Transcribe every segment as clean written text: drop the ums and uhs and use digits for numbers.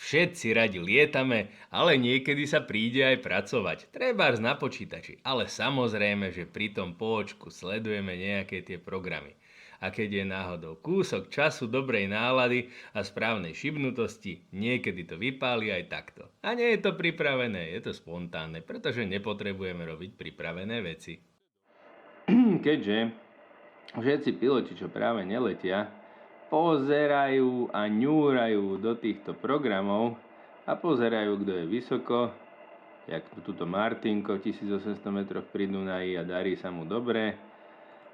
Všetci radi lietame, ale niekedy sa príde aj pracovať. Trebárs na počítači, ale samozrejme, že pri tom po očku sledujeme nejaké tie programy. A keď je náhodou kúsok času dobrej nálady a správnej šibnutosti, niekedy to vypáli aj takto. A nie je to pripravené, je to spontánne, pretože nepotrebujeme robiť pripravené veci. Keďže všetci piloti, čo práve neletia, pozerajú a ňúrajú do týchto programov a pozerajú, kto je vysoko, jak tuto Martinko, 1800 metroch pri Dunaji a darí sa mu dobre.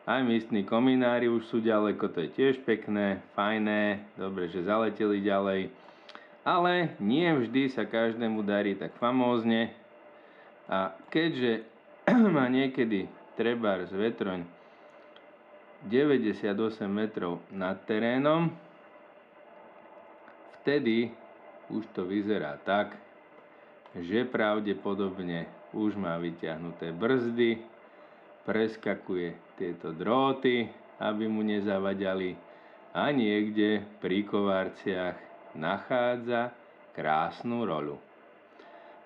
Aj miestni kominári už sú ďaleko, to je tiež pekné, fajné, dobre, že zaleteli ďalej. Ale nie vždy sa každému darí tak famózne. A keďže má niekedy trebárs vetroň 98 metrov nad terénom, vtedy už to vyzerá tak, že pravdepodobne už má vyťahnuté brzdy, preskakuje tieto dróty, aby mu nezavadali a niekde pri Kovarciach nachádza krásnu rolu.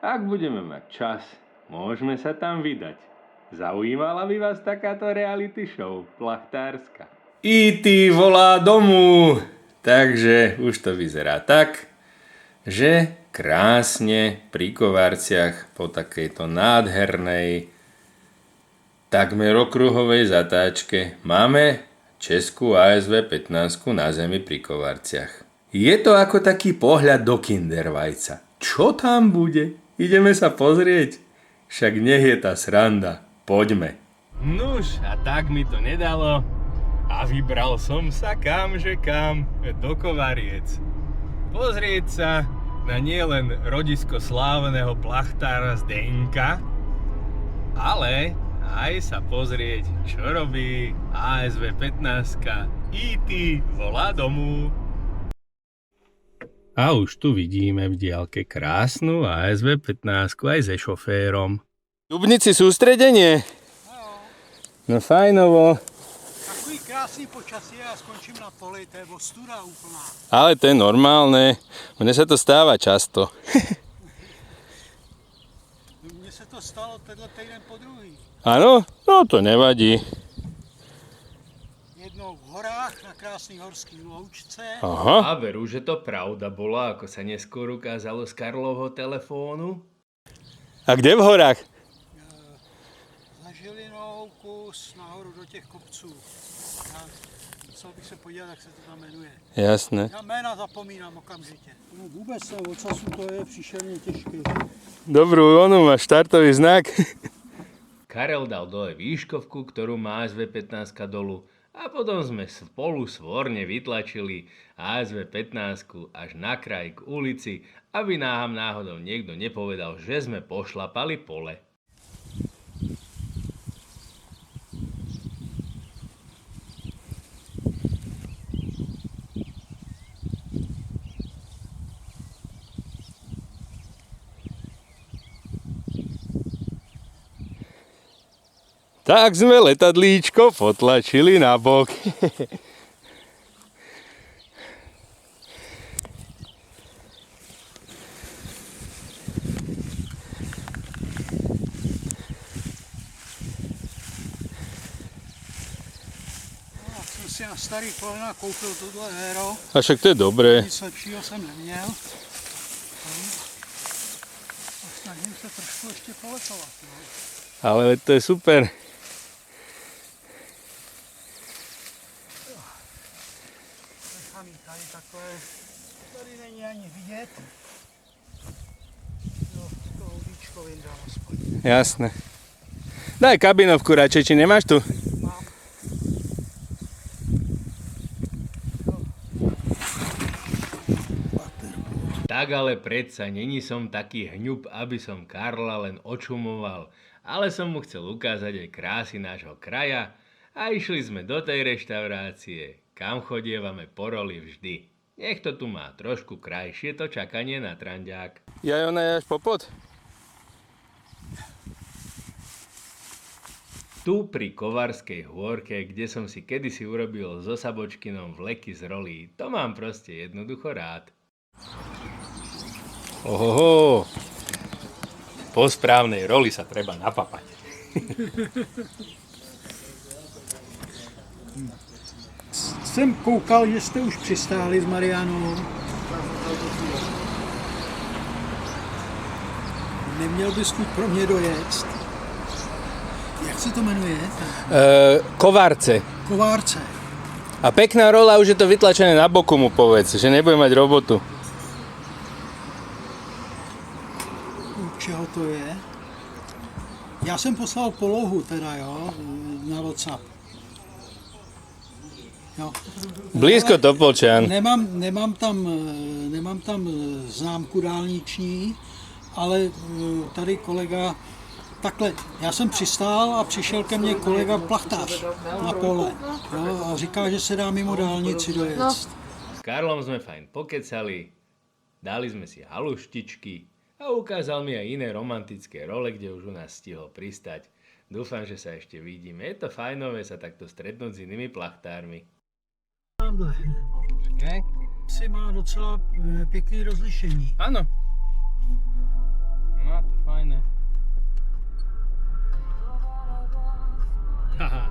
Ak budeme mať čas, môžeme sa tam vydať. Zaujímala by vás takáto reality show plachtárska? E.T. volá domu! Takže už to vyzerá tak, že krásne pri Kovarciach po takejto nádhernej takmer okruhovej zatáčke máme českú ASV 15 na zemi pri Kovarciach. Je to ako taký pohľad do kindervajca. Čo tam bude? Ideme sa pozrieť? Však nech je tá sranda. Poďme. Nuž, a tak mi to nedalo a vybral som sa kamže kam, do Kovariec. Pozrieť sa na nielen rodisko slávneho plachtára Zdenka, ale aj sa pozrieť, čo robí ASV 15 E.T. volá domu. A už tu vidíme v diaľke krásnu ASV 15 aj se šoférom. Dubnici sústredenie? No fajnovo. Takový krásný počasí a skončím na poli, to je ostuda úplná. Ale to je normálne, mne sa to stáva často. Mne sa to stalo tenhle týden po druhý. Áno? No to nevadí. Jednou v horách na krásnej horskej loučce. Aha. A veru, že to pravda bola, ako sa neskôr ukázalo z Karlovho telefónu. A kde v horách? Za Žilinou kus nahoru do těch kopců. Musel bych se podívat, jak se to tam jmenuje. Jasné. Já jména zapomínám okamžitě. No vůbec ne, od času to je příšerně těžké. Dobrú, onu má štartový znak. Karel dal dole výškovku, ktorú má ASV 15 dolu a potom sme spolu svorne vytlačili ASV 15 až na kraj k ulici, aby nám náhodou niekto nepovedal, že sme pošlapali pole. Tak sme letadlíčko potlačili na bok. Jsem si na starý kolena koupil tohle Aero. A však to je dobré. Nic lepšího jsem neměl. A snažím se trošku ještě poletovat. No. Ale to je super. Tady takové, tady není ani vidět. No, to houdíčko vyndám aspoň. Jasné. Daj kabinovku radšej, či nemáš tu? Mám. Tak ale predsa není som taký hňub, aby som Karla len očumoval, ale som mu chcel ukázať aj krásy nášho kraja a išli sme do tej reštaurácie, kam chodievame po roli vždy. Nech to tu má trošku krajšie to čakanie na tranďák. Ja ona je až popod? Tu pri Kovarskej hôrke, kde som si kedysi urobil so Sabočkinom vleky z rolí, to mám proste jednoducho rád. Ohoho. Po správnej roli sa treba napapať. Jsem koukal, že jste už přistáli s Marianou. Neměl bys chuť pro mě dojet? Jak se to jmenuje? Kovárce. Kovárce. A pekná rola, už je to vytlačené na boku, mu povedz, že nebude mať robotu. U čeho to je? Já jsem poslal polohu teda, jo, na WhatsApp. Jo. Blízko Topolčan. Nemám tam známku dálniční, ale tady kolega, takhle, já jsem přistál a přišel ke mně kolega plachtář na pole, jo, a říká, že se dá mimo dálnici dojet. No. S Karlom sme fajn pokecali, dali sme si haluštičky a ukázal mi aj iné romantické role, kde už u nás stihol pristať. Dúfam, že sa ešte vidíme. Je to fajnové sa takto stretnúť s inými plachtármi. Okay. Si má docela pěkný rozlišení. Áno. No to fajné. Haha.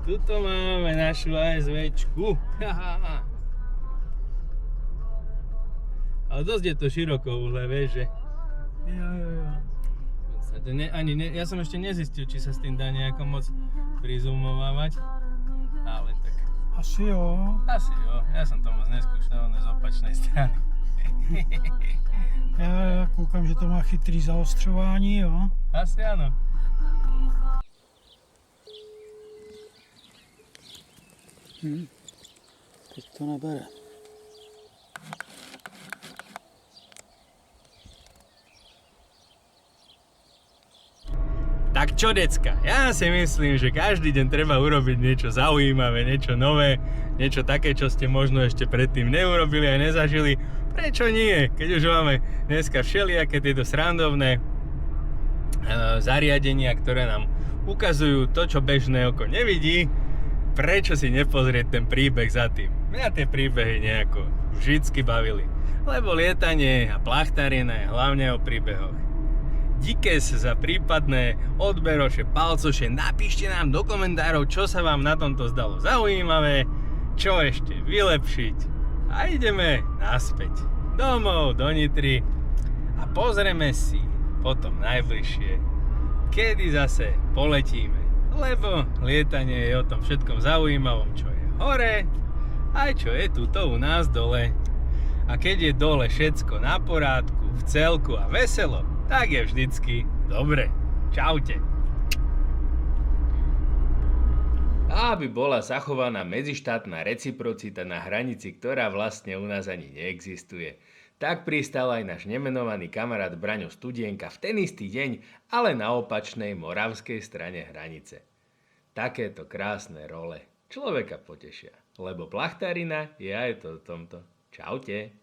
Tuto máme našu ASVčku. Haha. Ale dosť je to širokouhlé, vieš, že? Jo. Ja som ešte nezistil, či sa s tým dá nejako moc prizumovávať. Ale tak. Asi jo. Ja som to moc neskúšal, z opačnej strany. Já koukám, že to má chytrý zaostřování, jo. Asi áno. Teď to nebere. Tak čo, decka? Ja si myslím, že každý deň treba urobiť niečo zaujímavé, niečo nové, niečo také, čo ste možno ešte predtým neurobili a nezažili. Prečo nie? Keď už máme dneska všelijaké tieto srandovné zariadenia, ktoré nám ukazujú to, čo bežné oko nevidí, prečo si nepozrieť ten príbeh za tým? Mňa tie príbehy nejako vždycky bavili. Lebo lietanie a plachtarina je hlavne o príbehoch. Díkes za prípadné odberoše, palcoše, napíšte nám do komentárov, čo sa vám na tomto zdalo zaujímavé, čo ešte vylepšiť. A ideme naspäť domov do Nitry a pozrieme si potom najbližšie, kedy zase poletíme. Lebo lietanie je o tom všetkom zaujímavom, čo je hore, aj čo je tuto u nás dole. A keď je dole všetko na porádku, v celku a veselo, tak je vždycky dobre. Čaute. A aby bola zachovaná medzištátna reciprocita na hranici, ktorá vlastne u nás ani neexistuje, tak pristal aj náš nemenovaný kamarát Braňo Studienka v ten istý deň, ale na opačnej moravskej strane hranice. Takéto krásne role človeka potešia, lebo plachtarina je aj to o tomto. Čaute.